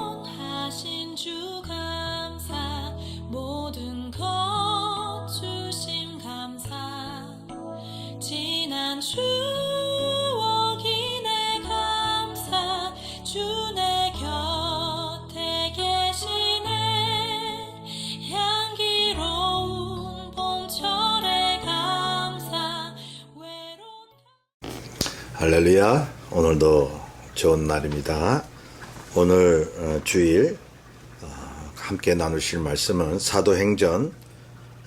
구원하신 주 감사, 모든 것 주심 감사. 지난 추억이 내 감사, 주 내 곁에 계시네. 향기로운 봄철의 감사, 외로운 할렐루야. 오늘도 좋은 날입니다. 오늘 주일 함께 나누실 말씀은 사도행전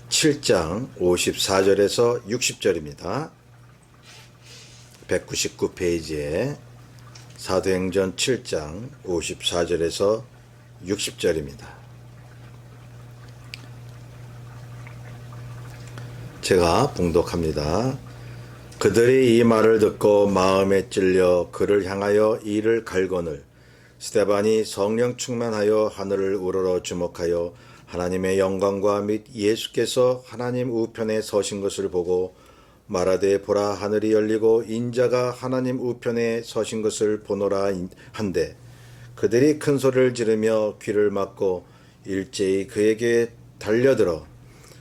7장 54절에서 60절입니다. 199페이지에 사도행전 7장 54절에서 60절입니다. 제가 봉독합니다. 그들이 이 말을 듣고 마음에 찔려 그를 향하여 이를 갈거늘 스데반이 성령 충만하여 하늘을 우러러 주목하여 하나님의 영광과 및 예수께서 하나님 우편에 서신 것을 보고 말하되 보라 하늘이 열리고 인자가 하나님 우편에 서신 것을 보노라 한데 그들이 큰 소리를 지르며 귀를 막고 일제히 그에게 달려들어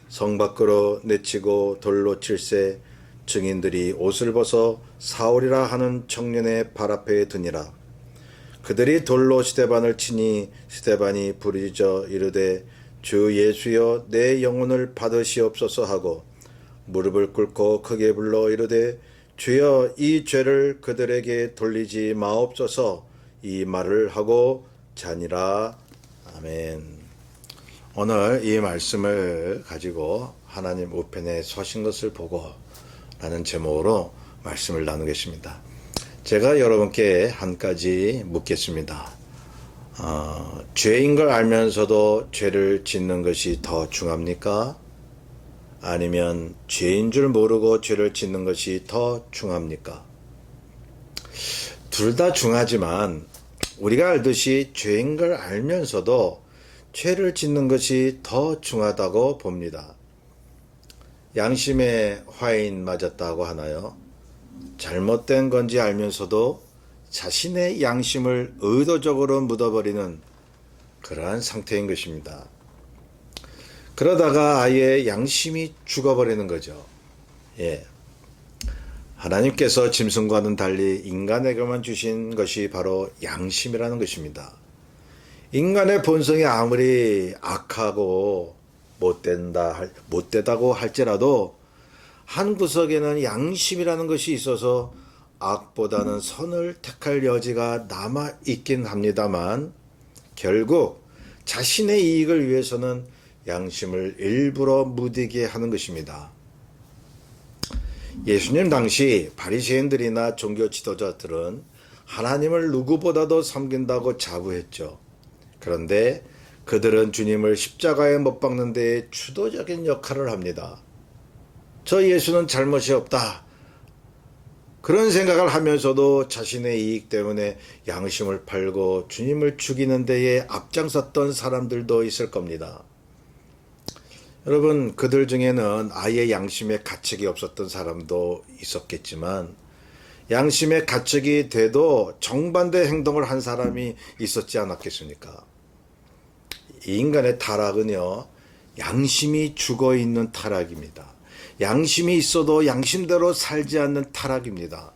성 밖으로 내치고 돌로 칠세 증인들이 옷을 벗어 사울이라 하는 청년의 발 앞에 드니라. 그들이 돌로 스데반을 치니 스데반이 부르짖어 이르되 주 예수여 내 영혼을 받으시옵소서 하고 무릎을 꿇고 크게 불러 이르되 주여 이 죄를 그들에게 돌리지 마옵소서 이 말을 하고 자니라. 아멘. 오늘 이 말씀을 가지고 하나님 우편에 서신 것을 보고 라는 제목으로 말씀을 나누겠습니다. 제가 여러분께 한 가지 묻겠습니다. 죄인 걸 알면서도 죄를 짓는 것이 더 중합니까? 아니면 죄인 줄 모르고 죄를 짓는 것이 더 중합니까? 둘 다 중하지만 우리가 알듯이 죄인 걸 알면서도 죄를 짓는 것이 더 중하다고 봅니다. 양심에 화인 맞았다고 하나요? 잘못된 건지 알면서도 자신의 양심을 의도적으로 묻어버리는 그러한 상태인 것입니다. 그러다가 아예 양심이 죽어버리는 거죠. 예. 하나님께서 짐승과는 달리 인간에게만 주신 것이 바로 양심이라는 것입니다. 인간의 본성이 아무리 악하고 못되다고 할지라도 한 구석에는 양심이라는 것이 있어서 악보다는 선을 택할 여지가 남아있긴 합니다만 결국 자신의 이익을 위해서는 양심을 일부러 무디게 하는 것입니다. 예수님 당시 바리새인들이나 종교 지도자들은 하나님을 누구보다도 섬긴다고 자부했죠. 그런데 그들은 주님을 십자가에 못 박는 데에 주도적인 역할을 합니다. 저 예수는 잘못이 없다. 그런 생각을 하면서도 자신의 이익 때문에 양심을 팔고 주님을 죽이는 데에 앞장섰던 사람들도 있을 겁니다. 여러분, 그들 중에는 아예 양심의 가책이 없었던 사람도 있었겠지만 양심의 가책이 돼도 정반대 행동을 한 사람이 있었지 않았겠습니까? 이 인간의 타락은요, 양심이 죽어있는 타락입니다. 양심이 있어도 양심대로 살지 않는 타락입니다.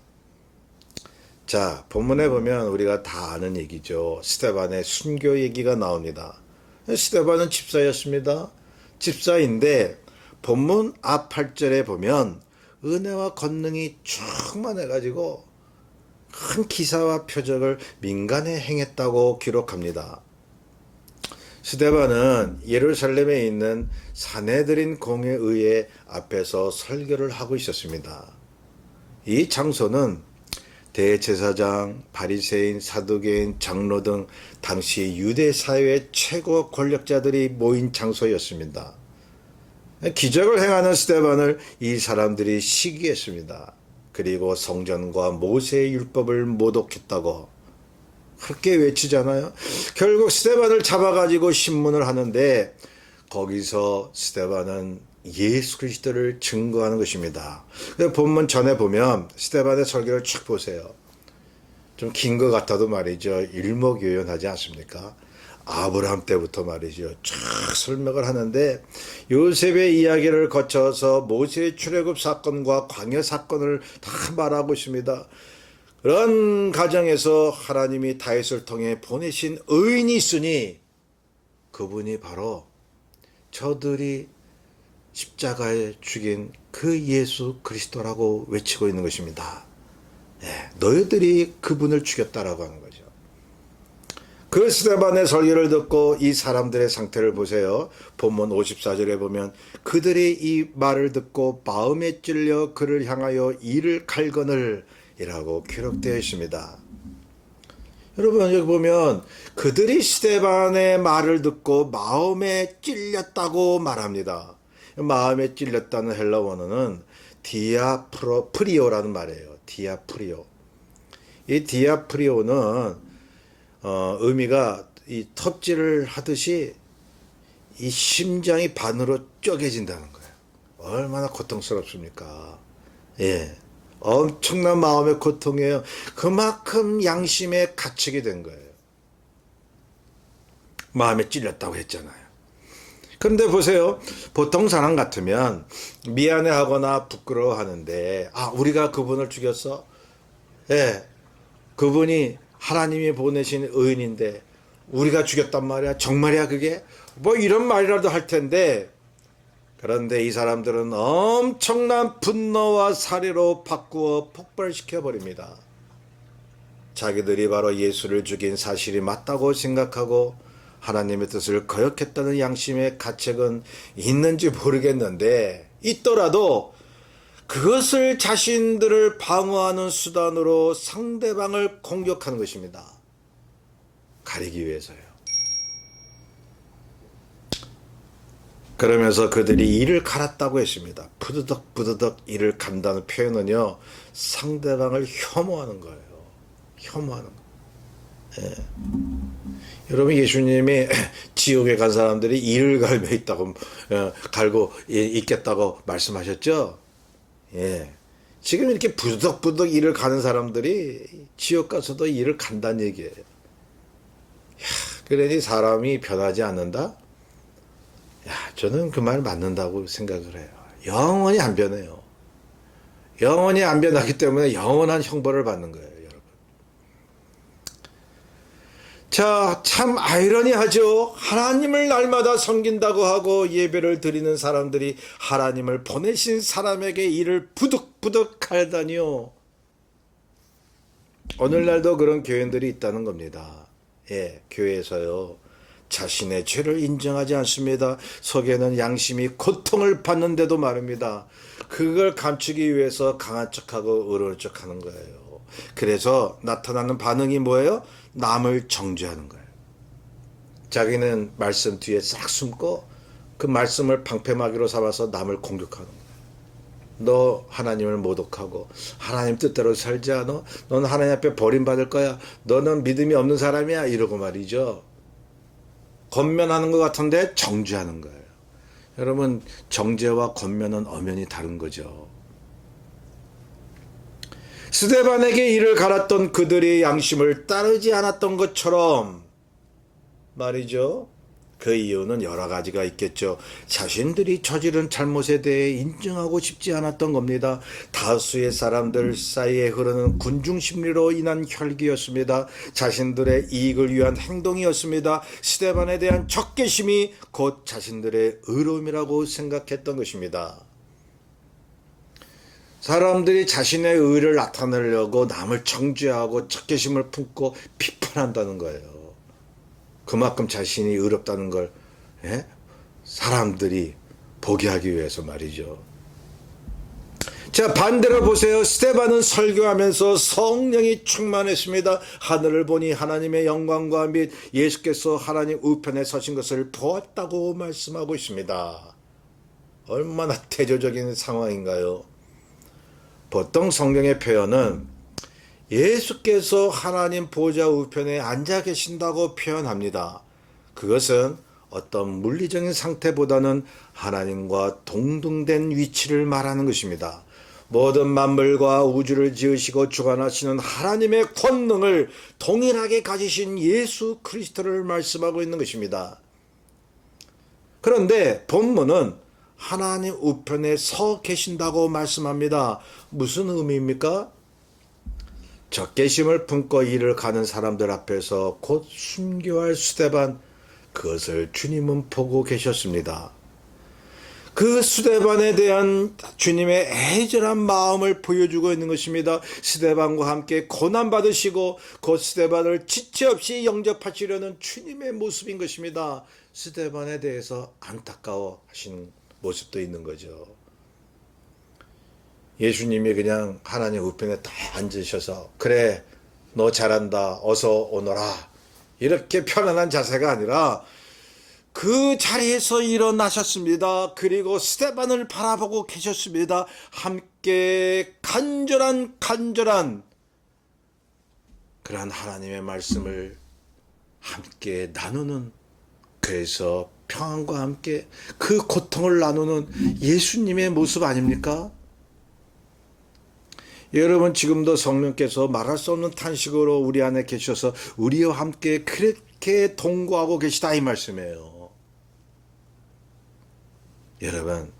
자, 본문에 보면 우리가 다 아는 얘기죠. 스데반의 순교 얘기가 나옵니다. 스데반은 집사였습니다. 집사인데 본문 앞 8절에 보면 은혜와 권능이 충만해가지고 큰 기사와 표적을 민간에 행했다고 기록합니다. 스데반은 예루살렘에 있는 사네드린 공회의회 앞에서 설교를 하고 있었습니다. 이 장소는 대제사장, 바리새인, 사두개인, 장로 등 당시 유대 사회의 최고 권력자들이 모인 장소였습니다. 기적을 행하는 스데반을 이 사람들이 시기했습니다. 그리고 성전과 모세의 율법을 모독했다고 그렇게 외치잖아요. 결국 스데반을 잡아가지고 신문을 하는데 거기서 스데반은 예수 그리스도를 증거하는 것입니다. 본문 전에 보면 스데반의 설교를 쭉 보세요. 좀 긴 것 같아도 말이죠. 일목요연하지 않습니까? 아브라함 때부터 말이죠. 쫙 설명을 하는데 요셉의 이야기를 거쳐서 모세의 출애굽 사건과 광야 사건을 다 말하고 있습니다. 그런 가정에서 하나님이 다윗을 통해 보내신 의인이 있으니 그분이 바로 저들이 십자가에 죽인 그 예수 그리스도라고 외치고 있는 것입니다. 너희들이 그분을 죽였다라고 하는 거죠. 그 스데반의 설교를 듣고 이 사람들의 상태를 보세요. 본문 54절에 보면 그들이 이 말을 듣고 마음에 찔려 그를 향하여 이를 갈거늘 이라고 기록되어 있습니다. 여러분 여기 보면 그들이 스데반의 말을 듣고 마음에 찔렸다고 말합니다. 마음에 찔렸다는 헬라 원어는 디아프리오라는 말이에요. 디아프리오. 이 디아프리오는 의미가 이 톱질을 하듯이 이 심장이 반으로 쪼개진다는 거예요. 얼마나 고통스럽습니까? 예, 엄청난 마음의 고통이에요. 그만큼 양심에 갇히게 된 거예요. 마음에 찔렸다고 했잖아요. 그런데 보세요. 보통 사람 같으면 미안해하거나 부끄러워하는데 우리가 그분을 죽였어? 예, 그분이 하나님이 보내신 의인인데 우리가 죽였단 말이야? 정말이야 그게? 뭐 이런 말이라도 할 텐데 그런데 이 사람들은 엄청난 분노와 살해로 바꾸어 폭발시켜 버립니다. 자기들이 바로 예수를 죽인 사실이 맞다고 생각하고 하나님의 뜻을 거역했다는 양심의 가책은 있는지 모르겠는데 있더라도 그것을 자신들을 방어하는 수단으로 상대방을 공격하는 것입니다. 가리기 위해서요. 그러면서 그들이 이를 갈았다고 했습니다. 부드덕 이를 간다는 표현은요. 상대방을 혐오하는 거예요. 혐오하는 거. 예. 여러분 예수님이 지옥에 간 사람들이 이를 갈며 있다고 갈고 있겠다고 말씀하셨죠? 예. 지금 이렇게 부덕부덕 이를 가는 사람들이 지옥 가서도 이를 간다는 얘기예요. 그러니 사람이 변하지 않는다? 저는 그 말 맞는다고 생각을 해요. 영원히 안 변해요. 영원히 안 변하기 때문에 영원한 형벌을 받는 거예요, 여러분. 자, 참 아이러니하죠. 하나님을 날마다 섬긴다고 하고 예배를 드리는 사람들이 하나님을 보내신 사람에게 이를 부득부득 갈다니요. 오늘날도 그런 교인들이 있다는 겁니다. 예, 교회에서요. 자신의 죄를 인정하지 않습니다. 속에는 양심이 고통을 받는데도 말입니다. 그걸 감추기 위해서 강한 척하고 의로운 척하는 거예요. 그래서 나타나는 반응이 뭐예요? 남을 정죄하는 거예요. 자기는 말씀 뒤에 싹 숨고 그 말씀을 방패막이로 삼아서 남을 공격하는 거예요. 너 하나님을 모독하고 하나님 뜻대로 살지 않아? 넌 하나님 앞에 버림받을 거야. 너는 믿음이 없는 사람이야. 이러고 말이죠. 권면하는 것 같은데 정죄하는 거예요. 여러분 정죄와 권면은 엄연히 다른 거죠. 스데반에게 이를 갈았던 그들의 양심을 따르지 않았던 것처럼 말이죠. 그 이유는 여러 가지가 있겠죠. 자신들이 저지른 잘못에 대해 인정하고 싶지 않았던 겁니다. 다수의 사람들 사이에 흐르는 군중심리로 인한 혈기였습니다. 자신들의 이익을 위한 행동이었습니다. 스데반에 대한 적개심이 곧 자신들의 의로움이라고 생각했던 것입니다. 사람들이 자신의 의를 나타내려고 남을 정죄하고 적개심을 품고 비판한다는 거예요. 그만큼 자신이 의롭다는 걸 사람들이 보게 하기 위해서 말이죠. 자, 반대로 보세요. 스데반은 설교하면서 성령이 충만했습니다. 하늘을 보니 하나님의 영광과 및 예수께서 하나님 우편에 서신 것을 보았다고 말씀하고 있습니다. 얼마나 대조적인 상황인가요? 보통 성경의 표현은 예수께서 하나님 보좌 우편에 앉아 계신다고 표현합니다. 그것은 어떤 물리적인 상태보다는 하나님과 동등된 위치를 말하는 것입니다. 모든 만물과 우주를 지으시고 주관하시는 하나님의 권능을 동일하게 가지신 예수 그리스도를 말씀하고 있는 것입니다. 그런데 본문은 하나님 우편에 서 계신다고 말씀합니다. 무슨 의미입니까? 적개심을 품고 일을 가는 사람들 앞에서 곧 순교할 스데반, 그것을 주님은 보고 계셨습니다. 그 스데반에 대한 주님의 애절한 마음을 보여주고 있는 것입니다. 스데반과 함께 고난받으시고 곧 스데반을 지체 없이 영접하시려는 주님의 모습인 것입니다. 스데반에 대해서 안타까워 하시는 모습도 있는 거죠. 예수님이 그냥 하나님 우편에 딱 앉으셔서 그래 너 잘한다 어서 오너라 이렇게 편안한 자세가 아니라 그 자리에서 일어나셨습니다. 그리고 스데반을 바라보고 계셨습니다. 함께 간절한 그러한 하나님의 말씀을 함께 나누는, 그래서 평안과 함께 그 고통을 나누는 예수님의 모습 아닙니까? 여러분, 지금도 성령께서 말할 수 없는 탄식으로 우리 안에 계셔서 우리와 함께 그렇게 동거하고 계시다 이 말씀이에요. 여러분,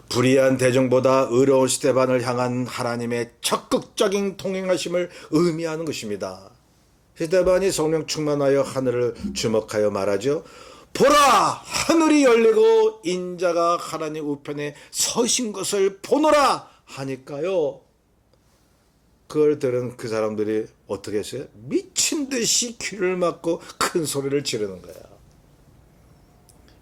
불의한 대중보다 의로운 스데반을 향한 하나님의 적극적인 동행하심을 의미하는 것입니다. 스데반이 성령 충만하여 하늘을 주목하여 말하죠. 보라! 하늘이 열리고 인자가 하나님 우편에 서신 것을 보노라! 하니까요. 그걸 들은 그 사람들이 어떻게 했어요? 미친 듯이 귀를 막고 큰 소리를 지르는 거야.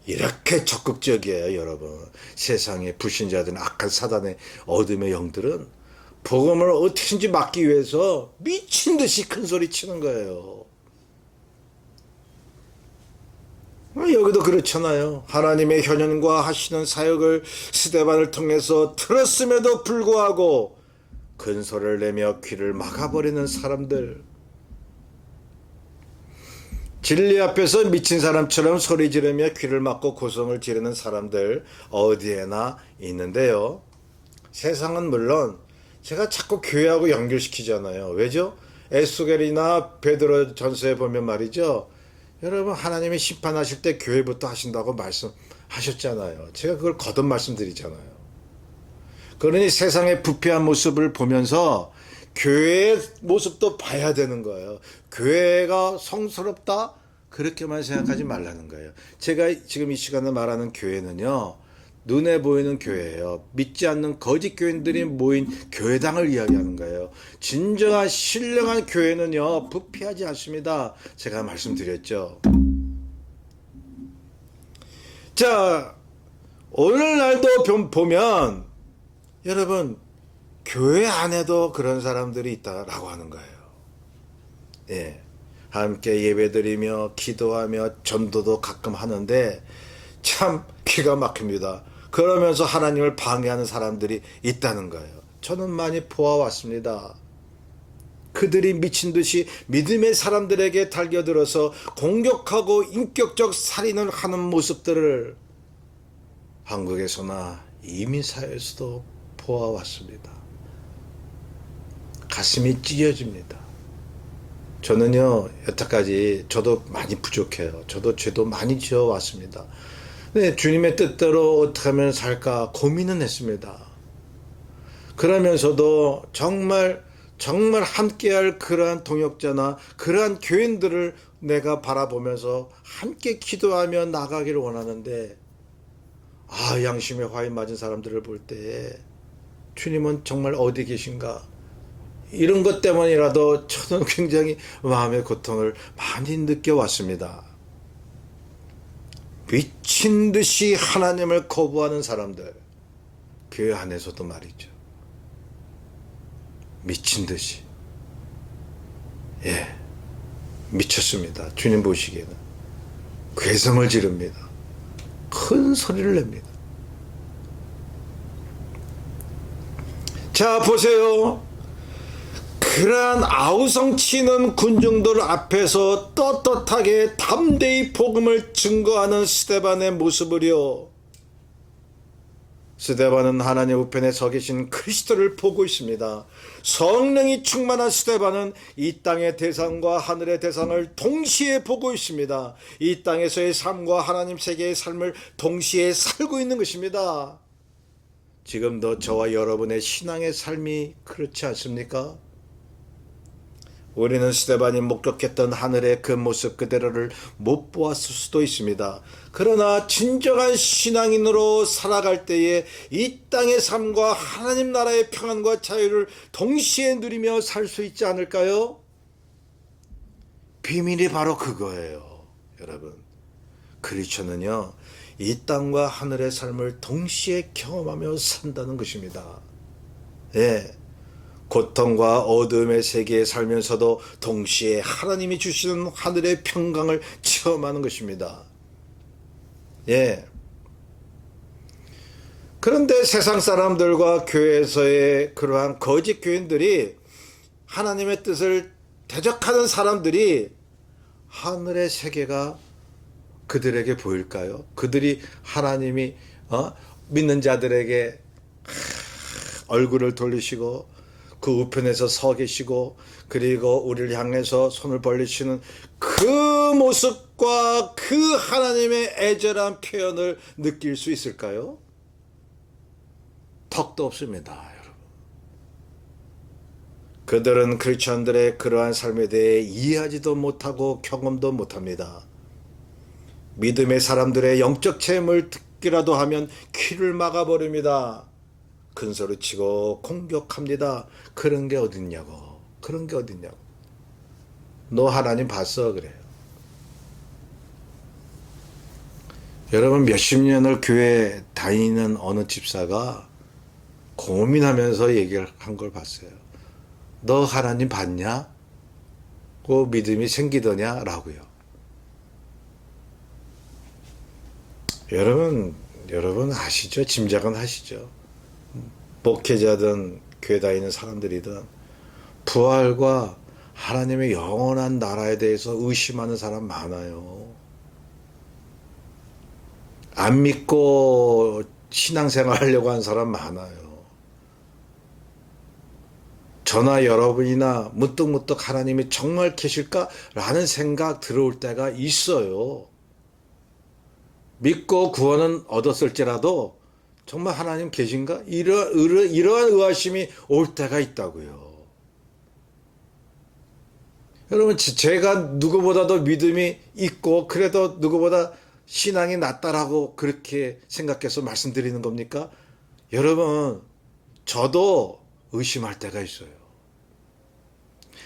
이렇게 적극적이에요, 여러분. 세상의 불신자들은, 악한 사단의 어둠의 영들은 복음을 어떻게든지 막기 위해서 미친 듯이 큰 소리 치는 거예요. 여기도 그렇잖아요. 하나님의 현현과 하시는 사역을 스데반을 통해서 들었음에도 불구하고 큰 소리를 내며 귀를 막아버리는 사람들, 진리 앞에서 미친 사람처럼 소리 지르며 귀를 막고 고성을 지르는 사람들 어디에나 있는데요. 세상은 물론 제가 자꾸 교회하고 연결시키잖아요. 왜죠? 에스겔이나 베드로 전서에 보면 말이죠. 여러분, 하나님이 심판하실 때 교회부터 하신다고 말씀하셨잖아요. 제가 그걸 거듭 말씀드리잖아요. 그러니 세상의 부패한 모습을 보면서 교회의 모습도 봐야 되는 거예요. 교회가 성스럽다? 그렇게만 생각하지 말라는 거예요. 제가 지금 이 시간에 말하는 교회는요, 눈에 보이는 교회예요. 믿지 않는 거짓 교인들이 모인 교회당을 이야기하는 거예요. 진정한 신령한 교회는요, 부패하지 않습니다. 제가 말씀드렸죠. 자, 오늘날도 보면 여러분, 교회 안에도 그런 사람들이 있다라고 하는 거예요. 예, 함께 예배드리며 기도하며 전도도 가끔 하는데 참 기가 막힙니다. 그러면서 하나님을 방해하는 사람들이 있다는 거예요. 저는 많이 보아왔습니다. 그들이 미친 듯이 믿음의 사람들에게 달겨들어서 공격하고 인격적 살인을 하는 모습들을 한국에서나 이민사회에서도 보아왔습니다. 가슴이 찢어집니다. 저는요, 여태까지 저도 많이 부족해요. 저도 죄도 많이 지어왔습니다. 근데 주님의 뜻대로 어떻게 하면 살까 고민은 했습니다. 그러면서도 정말 함께할 그러한 동역자나 그러한 교인들을 내가 바라보면서 함께 기도하며 나가기를 원하는데, 양심에 화이 맞은 사람들을 볼 때 주님은 정말 어디 계신가? 이런 것 때문이라도 저는 굉장히 마음의 고통을 많이 느껴왔습니다. 미친 듯이 하나님을 거부하는 사람들, 교회 안에서도 말이죠. 미친 듯이. 예, 미쳤습니다. 주님 보시기에는. 괴성을 지릅니다. 큰 소리를 냅니다. 자, 보세요. 그러한 아우성치는 군중들 앞에서 떳떳하게 담대히 복음을 증거하는 스데반의 모습을요, 스데반은 하나님 우편에 서 계신 그리스도를 보고 있습니다. 성령이 충만한 스데반은 이 땅의 대상과 하늘의 대상을 동시에 보고 있습니다. 이 땅에서의 삶과 하나님 세계의 삶을 동시에 살고 있는 것입니다. 지금도 저와 여러분의 신앙의 삶이 그렇지 않습니까? 우리는 스데반이 목격했던 하늘의 그 모습 그대로를 못 보았을 수도 있습니다. 그러나 진정한 신앙인으로 살아갈 때에 이 땅의 삶과 하나님 나라의 평안과 자유를 동시에 누리며 살 수 있지 않을까요? 비밀이 바로 그거예요, 여러분. 크리스천은요, 이 땅과 하늘의 삶을 동시에 경험하며 산다는 것입니다. 예. 고통과 어둠의 세계에 살면서도 동시에 하나님이 주시는 하늘의 평강을 체험하는 것입니다. 예. 그런데 세상 사람들과 교회에서의 그러한 거짓 교인들이 하나님의 뜻을 대적하는 사람들이 하늘의 세계가 그들에게 보일까요? 그들이 하나님이 믿는 자들에게 얼굴을 돌리시고 그 우편에서 서 계시고 그리고 우리를 향해서 손을 벌리시는 그 모습과 그 하나님의 애절한 표현을 느낄 수 있을까요? 턱도 없습니다, 여러분. 그들은 크리스천들의 그러한 삶에 대해 이해하지도 못하고 경험도 못합니다. 믿음의 사람들의 영적 체험을 듣기라도 하면 귀를 막아버립니다. 큰 소리 치고 공격합니다. 그런 게 어딨냐고. 그런 게 어딨냐고. 너 하나님 봤어? 그래요. 여러분 몇십 년을 교회 다니는 어느 집사가 고민하면서 얘기를 한 걸 봤어요. 너 하나님 봤냐? 그 믿음이 생기더냐? 라고요. 여러분 아시죠? 짐작은 하시죠? 목회자든 교회 다니는 사람들이든 부활과 하나님의 영원한 나라에 대해서 의심하는 사람 많아요. 안 믿고 신앙생활 하려고 하는 사람 많아요. 저나 여러분이나 문득문득 하나님이 정말 계실까라는 생각 들어올 때가 있어요. 믿고 구원은 얻었을지라도 정말 하나님 계신가? 이러한 의아심이 올 때가 있다고요. 여러분, 제가 누구보다도 믿음이 있고 그래도 누구보다 신앙이 낫다라고 그렇게 생각해서 말씀드리는 겁니까? 여러분, 저도 의심할 때가 있어요.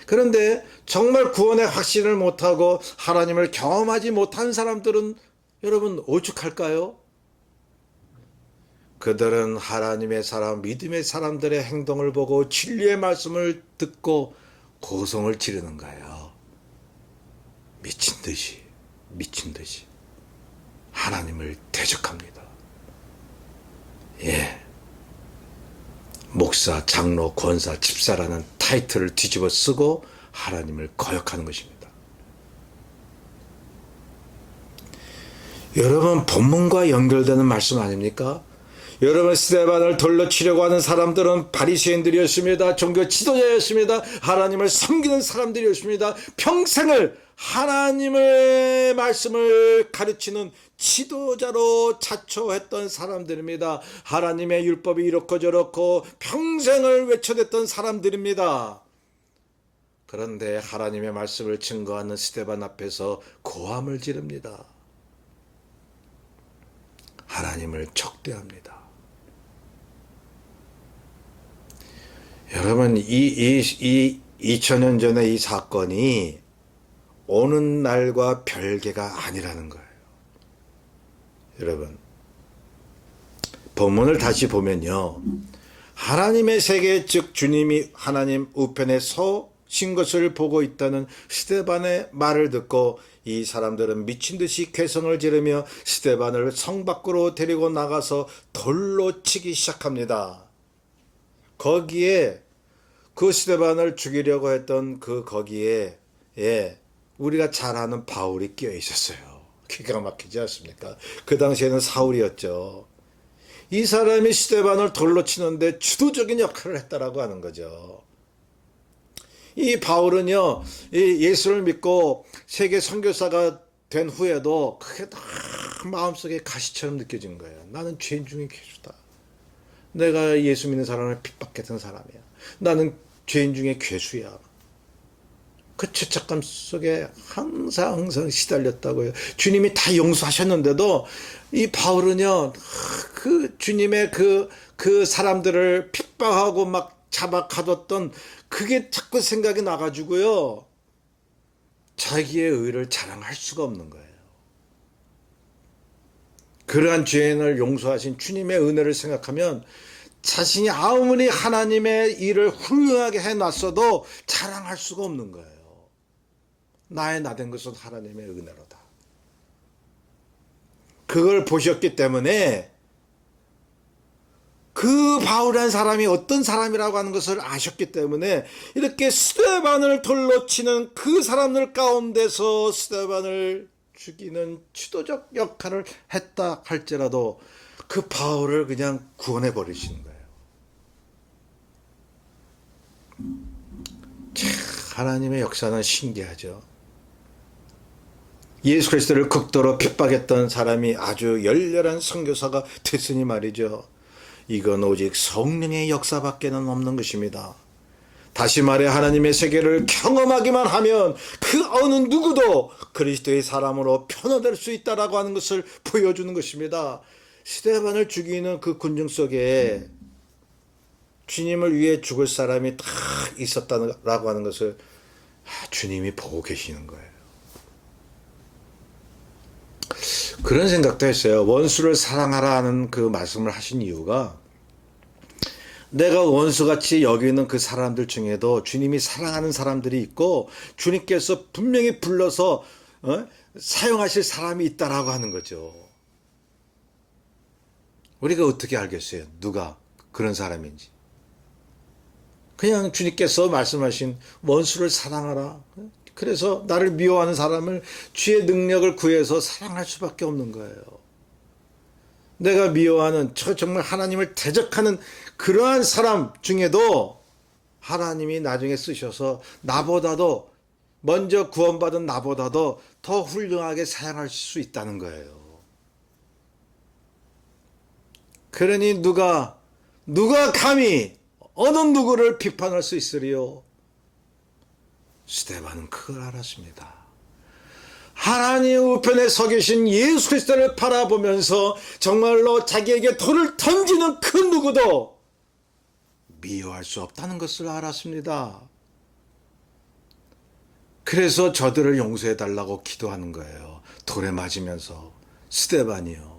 그런데 정말 구원의 확신을 못하고 하나님을 경험하지 못한 사람들은 여러분 오죽할까요? 그들은 하나님의 사람, 믿음의 사람들의 행동을 보고 진리의 말씀을 듣고 고성을 지르는 거예요. 미친 듯이 하나님을 대적합니다. 예. 목사, 장로, 권사, 집사라는 타이틀을 뒤집어 쓰고 하나님을 거역하는 것입니다. 여러분, 본문과 연결되는 말씀 아닙니까? 여러분, 스데반을 돌로 치려고 하는 사람들은 바리새인들이었습니다. 종교 지도자였습니다. 하나님을 섬기는 사람들이었습니다. 평생을 하나님의 말씀을 가르치는 지도자로 자처했던 사람들입니다. 하나님의 율법이 이렇고 저렇고 평생을 외쳐댔던 사람들입니다. 그런데 하나님의 말씀을 증거하는 스데반 앞에서 고함을 지릅니다. 하나님을 적대합니다. 여러분, 2000년 전에 이 사건이 오는 날과 별개가 아니라는 거예요. 여러분, 본문을 다시 보면요. 하나님의 세계, 즉 주님이 하나님 우편에 서신 것을 보고 있다는 스데반의 말을 듣고 이 사람들은 미친 듯이 괴성을 지르며 스데반을 성 밖으로 데리고 나가서 돌로 치기 시작합니다. 거기에 그 스데반을 죽이려고 했던 거기에 우리가 잘 아는 바울이 끼어 있었어요. 기가 막히지 않습니까? 그 당시에는 사울이었죠. 이 사람이 스데반을 돌로 치는데 주도적인 역할을 했다라고 하는 거죠. 이 바울은요, 이 예수를 믿고 세계 선교사가 된 후에도 그게 다 마음속에 가시처럼 느껴지는 거예요. 나는 죄인 중에 괴수다. 내가 예수 믿는 사람을 핍박했던 사람이야. 나는 죄인 중에 괴수야. 그 죄책감 속에 항상 시달렸다고요. 주님이 다 용서하셨는데도 이 바울은요, 그 주님의 그 사람들을 핍박하고 막 잡아 가뒀던 그게 자꾸 생각이 나가지고요, 자기의 의를 자랑할 수가 없는 거예요. 그러한 죄인을 용서하신 주님의 은혜를 생각하면 자신이 아무리 하나님의 일을 훌륭하게 해놨어도 자랑할 수가 없는 거예요. 나의 나된 것은 하나님의 은혜로다. 그걸 보셨기 때문에 그 바울이라는 사람이 어떤 사람이라고 하는 것을 아셨기 때문에 이렇게 스데반을 돌로 치는 그 사람들 가운데서 스데반을 죽이는 지도적 역할을 했다 할지라도 그 바울을 그냥 구원해 버리시는 거예요. 참 하나님의 역사는 신기하죠. 예수 그리스도를 극도로 핍박했던 사람이 아주 열렬한 선교사가 됐으니 말이죠. 이건 오직 성령의 역사밖에는 없는 것입니다. 다시 말해 하나님의 세계를 경험하기만 하면 그 어느 누구도 그리스도의 사람으로 변화될 수 있다라고 하는 것을 보여주는 것입니다. 스데반을 죽이는 그 군중 속에 주님을 위해 죽을 사람이 딱 있었다라고 하는 것을 주님이 보고 계시는 거예요. 그런 생각도 했어요. 원수를 사랑하라 하는 그 말씀을 하신 이유가 내가 원수같이 여기는 그 사람들 중에도 주님이 사랑하는 사람들이 있고 주님께서 분명히 불러서 사용하실 사람이 있다라고 하는 거죠. 우리가 어떻게 알겠어요? 누가 그런 사람인지. 그냥 주님께서 말씀하신 원수를 사랑하라. 그래서 나를 미워하는 사람을 주의 능력을 구해서 사랑할 수밖에 없는 거예요. 내가 미워하는 정말 하나님을 대적하는 그러한 사람 중에도 하나님이 나중에 쓰셔서 나보다도 먼저 구원받은 나보다도 더 훌륭하게 사용할 수 있다는 거예요. 그러니 누가 감히 어느 누구를 비판할 수 있으리요? 스데반은 그걸 알았습니다. 하나님 우편에 서 계신 예수 그리스도를 바라보면서 정말로 자기에게 돌을 던지는 그 누구도 미워할 수 없다는 것을 알았습니다. 그래서 저들을 용서해 달라고 기도하는 거예요. 돌에 맞으면서. 스데반이요.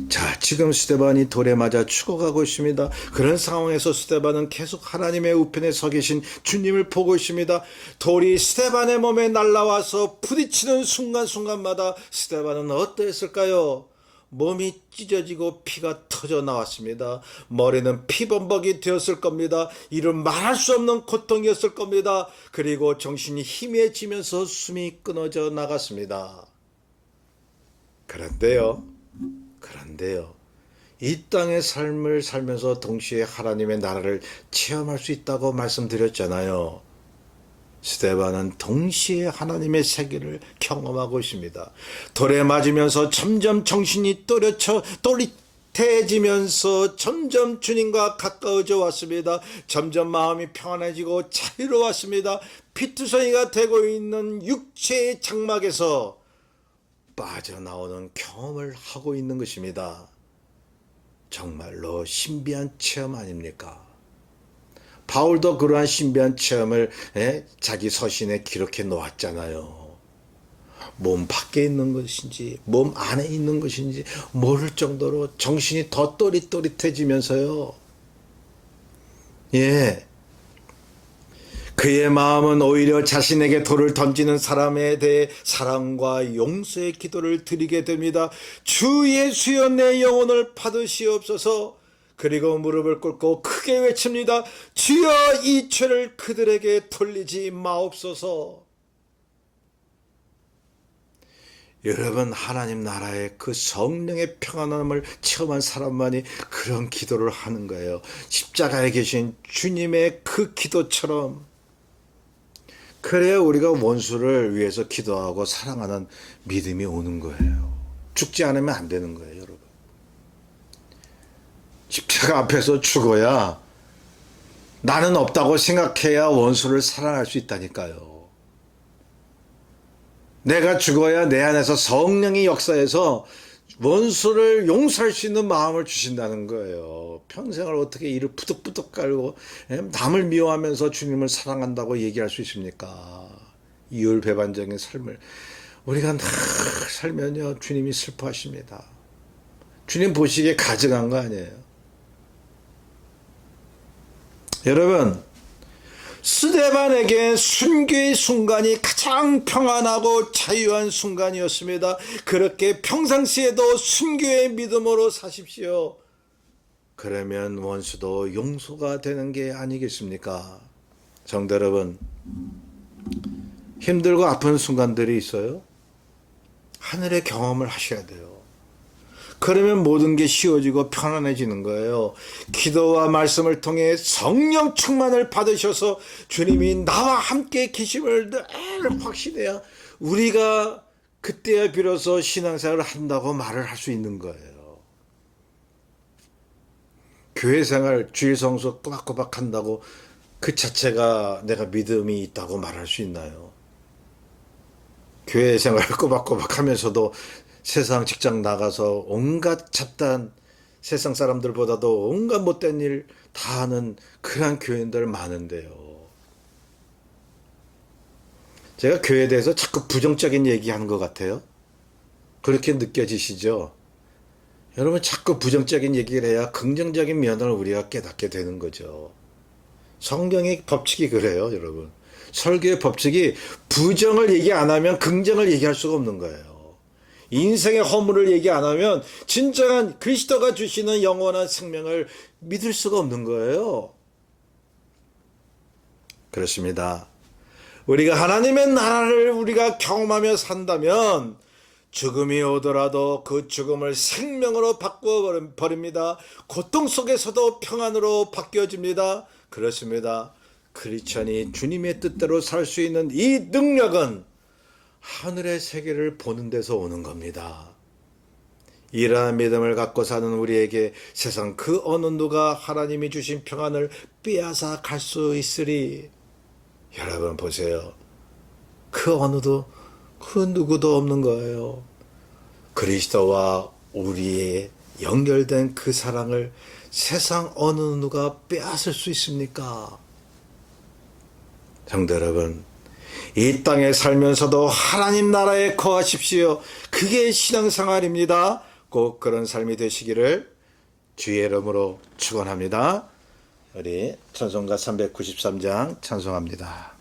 자, 지금 스데반이 돌에 맞아 죽어가고 있습니다. 그런 상황에서 스데반은 계속 하나님의 우편에 서 계신 주님을 보고 있습니다. 돌이 스데반의 몸에 날라와서 부딪히는 순간순간마다 스데반은 어떠했을까요? 몸이 찢어지고 피가 터져 나왔습니다. 머리는 피범벅이 되었을 겁니다. 이를 말할 수 없는 고통이었을 겁니다. 그리고 정신이 희미해지면서 숨이 끊어져 나갔습니다. 그런데요, 이 땅의 삶을 살면서 동시에 하나님의 나라를 체험할 수 있다고 말씀드렸잖아요. 스데반은 동시에 하나님의 세계를 경험하고 있습니다. 돌에 맞으면서 점점 정신이 또릿해지면서 점점 주님과 가까워져 왔습니다. 점점 마음이 평안해지고 자유로웠습니다. 피투성이가 되고 있는 육체의 장막에서 빠져나오는 경험을 하고 있는 것입니다. 정말로 신비한 체험 아닙니까? 바울도 그러한 신비한 체험을 자기 서신에 기록해 놓았잖아요. 몸 밖에 있는 것인지 몸 안에 있는 것인지 모를 정도로 정신이 더 또릿또릿해지면서요. 그의 마음은 오히려 자신에게 돌을 던지는 사람에 대해 사랑과 용서의 기도를 드리게 됩니다. 주 예수여 내 영혼을 받으시옵소서. 그리고 무릎을 꿇고 크게 외칩니다. 주여 이 죄를 그들에게 돌리지 마옵소서. 여러분, 하나님 나라의 그 성령의 평안함을 체험한 사람만이 그런 기도를 하는 거예요. 십자가에 계신 주님의 그 기도처럼. 그래야 우리가 원수를 위해서 기도하고 사랑하는 믿음이 오는 거예요. 죽지 않으면 안 되는 거예요, 여러분. 십자가 앞에서 죽어야, 나는 없다고 생각해야 원수를 사랑할 수 있다니까요. 내가 죽어야 내 안에서 성령이 역사해서 원수를 용서할 수 있는 마음을 주신다는 거예요. 평생을 어떻게 이를 부득부득 깔고 남을 미워하면서 주님을 사랑한다고 얘기할 수 있습니까? 이율배반적인 삶을 우리가 다 살면요, 주님이 슬퍼하십니다. 주님 보시기에 가증한 거 아니에요. 여러분, 스데반에게 순교의 순간이 가장 평안하고 자유한 순간이었습니다. 그렇게 평상시에도 순교의 믿음으로 사십시오. 그러면 원수도 용서가 되는 게 아니겠습니까? 성도 여러분, 힘들고 아픈 순간들이 있어요. 하늘의 경험을 하셔야 돼요. 그러면 모든 게 쉬워지고 편안해지는 거예요. 기도와 말씀을 통해 성령 충만을 받으셔서 주님이 나와 함께 계심을 늘 확신해야 우리가 그때야 비로소 신앙생활을 한다고 말을 할 수 있는 거예요. 교회생활, 주일 성수 꼬박꼬박 한다고 그 자체가 내가 믿음이 있다고 말할 수 있나요? 교회생활 꼬박꼬박 하면서도 세상 직장 나가서 온갖 잡다한 세상 사람들보다도 온갖 못된 일 다 하는 그런 교인들 많은데요. 제가 교회에 대해서 자꾸 부정적인 얘기하는 것 같아요. 그렇게 느껴지시죠? 여러분, 자꾸 부정적인 얘기를 해야 긍정적인 면을 우리가 깨닫게 되는 거죠. 성경의 법칙이 그래요, 여러분. 설교의 법칙이 부정을 얘기 안 하면 긍정을 얘기할 수가 없는 거예요. 인생의 허물을 얘기 안 하면 진정한 그리스도가 주시는 영원한 생명을 믿을 수가 없는 거예요. 그렇습니다. 우리가 하나님의 나라를 우리가 경험하며 산다면 죽음이 오더라도 그 죽음을 생명으로 바꾸어 버립니다. 고통 속에서도 평안으로 바뀌어집니다. 그렇습니다. 크리스천이 주님의 뜻대로 살 수 있는 이 능력은 하늘의 세계를 보는 데서 오는 겁니다. 이러한 믿음을 갖고 사는 우리에게 세상 그 어느 누가 하나님이 주신 평안을 빼앗아 갈 수 있으리. 여러분 보세요. 그 누구도 없는 거예요. 그리스도와 우리의 연결된 그 사랑을 세상 어느 누가 빼앗을 수 있습니까? 성도 여러분, 이 땅에 살면서도 하나님 나라에 거하십시오. 그게 신앙생활입니다. 꼭 그런 삶이 되시기를 주의 이름으로 축원합니다. 우리 찬송가 393장 찬송합니다.